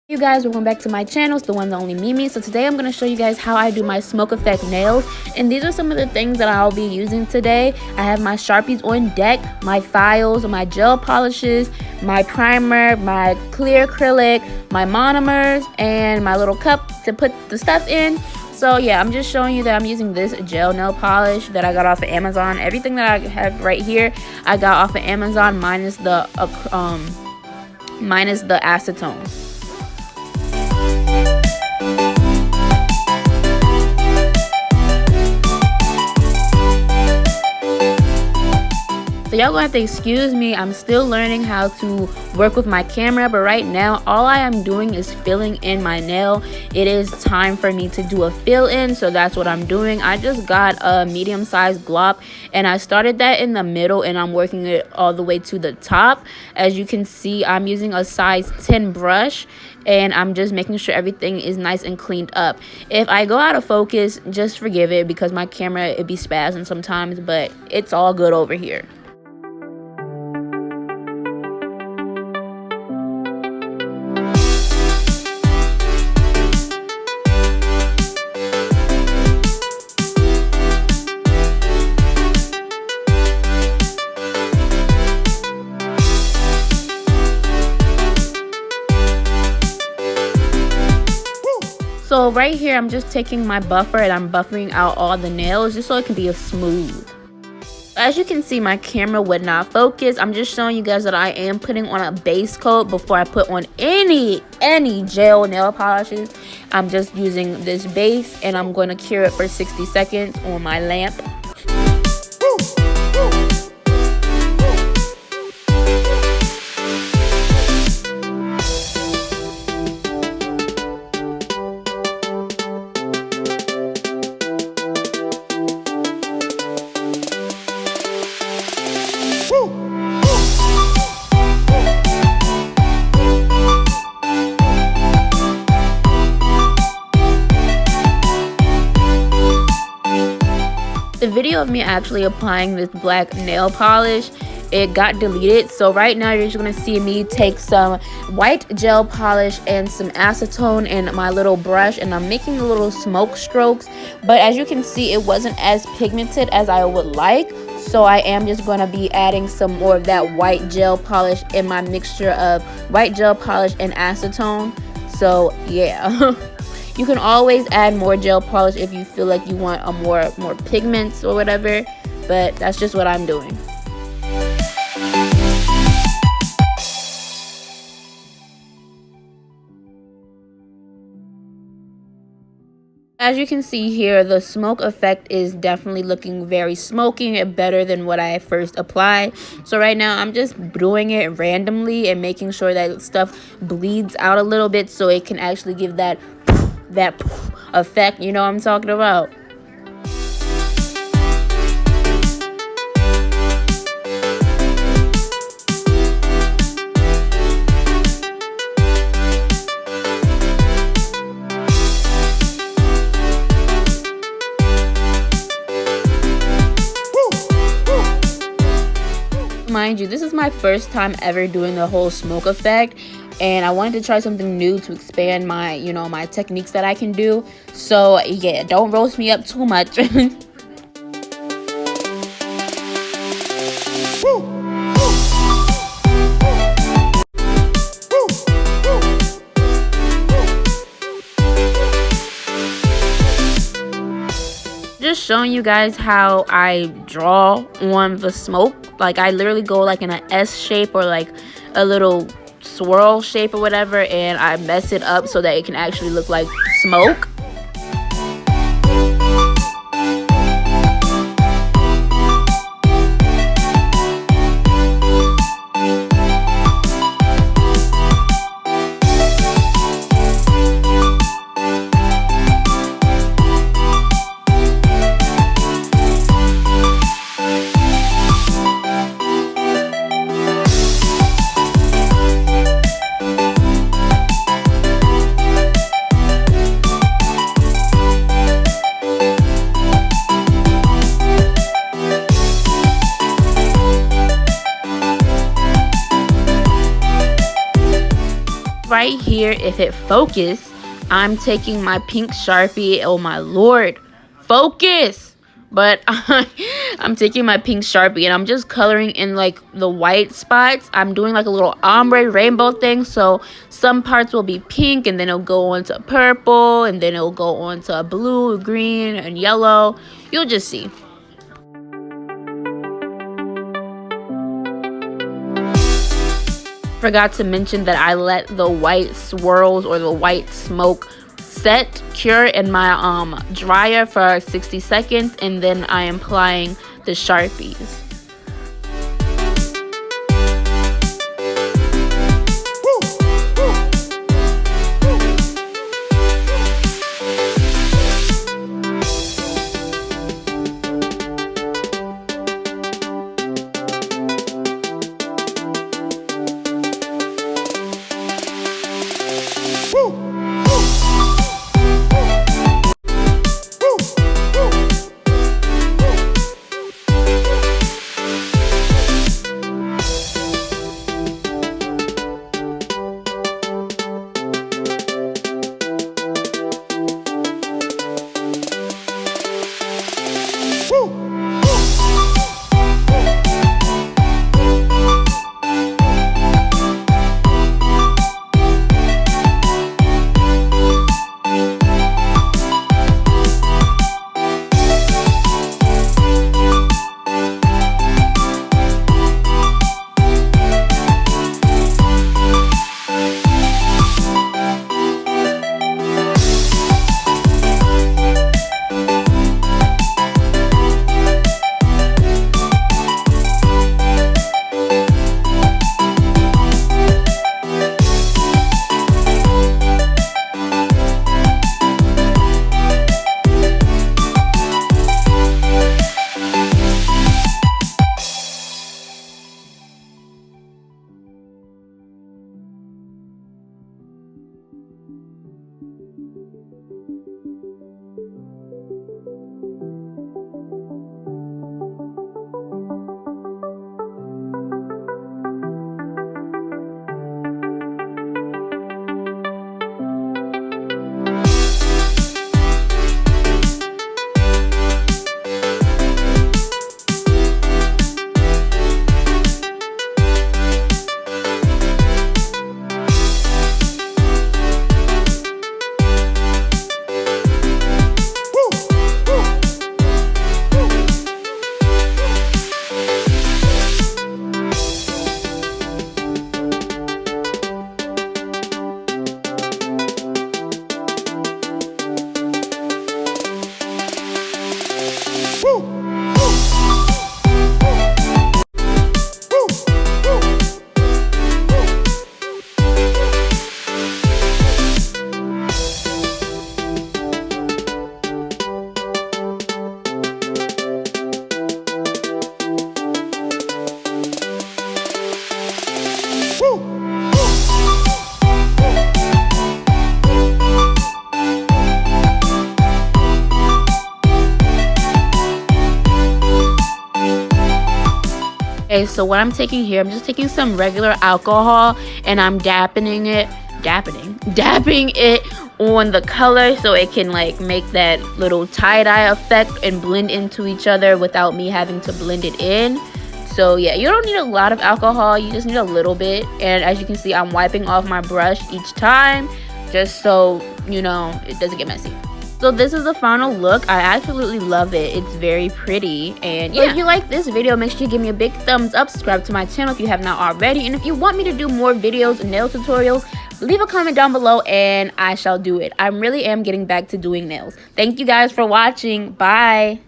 You guys, welcome back to my channel. It's the one, the only Mimi. So today I'm going to show you guys how I do my smoke effect nails, and these are some of the things that I'll be using today. I have my Sharpies on deck, my files, my gel polishes, my primer, my clear acrylic, my monomers, and my little cup to put the stuff in. So yeah, I'm just showing you that I'm using this gel nail polish that I got off of Amazon. Everything that I have right here I got off of Amazon minus the acetone. So y'all gonna have to excuse me, I'm still learning how to work with my camera, but right now all I am doing is filling in my nail. It is time for me to do a fill in, so that's what I'm doing. I just got a medium-sized glop and I started that in the middle and I'm working it all the way to the top. As you can see, I'm using a size 10 brush and I'm just making sure everything is nice and cleaned up. If I go out of focus, just forgive it because my camera, it be spazzing sometimes, but it's all good over here. So right here, I'm just taking my buffer and I'm buffering out all the nails just so it can be smooth. As you can see, my camera would not focus. I'm just showing you guys that I am putting on a base coat before I put on any gel nail polishes. I'm just using this base and I'm going to cure it for 60 seconds on my lamp. The video of me actually applying this black nail polish, it got deleted, so right now you're just going to see me take some white gel polish and some acetone and my little brush, and I'm making little smoke strokes, but as you can see it wasn't as pigmented as I would like, so I am just going to be adding some more of that white gel polish in my mixture of white gel polish and acetone. So yeah. You can always add more gel polish if you feel like you want a more pigments or whatever, but that's just what I'm doing. As you can see here, the smoke effect is definitely looking very smoky and better than what I first applied. So right now I'm just doing it randomly and making sure that stuff bleeds out a little bit so it can actually give that effect, you know what I'm talking about. Mind you, this is my first time ever doing the whole smoke effect, and I wanted to try something new to expand my, my techniques that I can do. So yeah, don't roast me up too much. Just showing you guys how I draw on the smoke. Like I literally go like in an S shape or like a little swirl shape or whatever, and I mess it up so that it can actually look like smoke. here, if it focus, I'm taking my pink Sharpie. Oh my lord, focus! But I'm taking my pink Sharpie and I'm just coloring in like the white spots. I'm doing like a little ombre rainbow thing. So some parts will be pink and then it'll go on to purple and then it'll go on to blue, green, and yellow. You'll just see. Forgot to mention that I let the white swirls or the white smoke set, cure in my dryer for 60 seconds, and then I am applying the Sharpies. Okay, so what I'm taking here, I'm just taking some regular alcohol and I'm dapping it on the color so it can like make that little tie-dye effect and blend into each other without me having to blend it in. So yeah, you don't need a lot of alcohol, you just need a little bit. And as you can see, I'm wiping off my brush each time just so, you know, it doesn't get messy. So this is the final look. I absolutely love it. It's very pretty. And yeah, if you like this video, make sure you give me a big thumbs up. Subscribe to my channel if you have not already. And if you want me to do more videos and nail tutorials, leave a comment down below and I shall do it. I really am getting back to doing nails. Thank you guys for watching. Bye.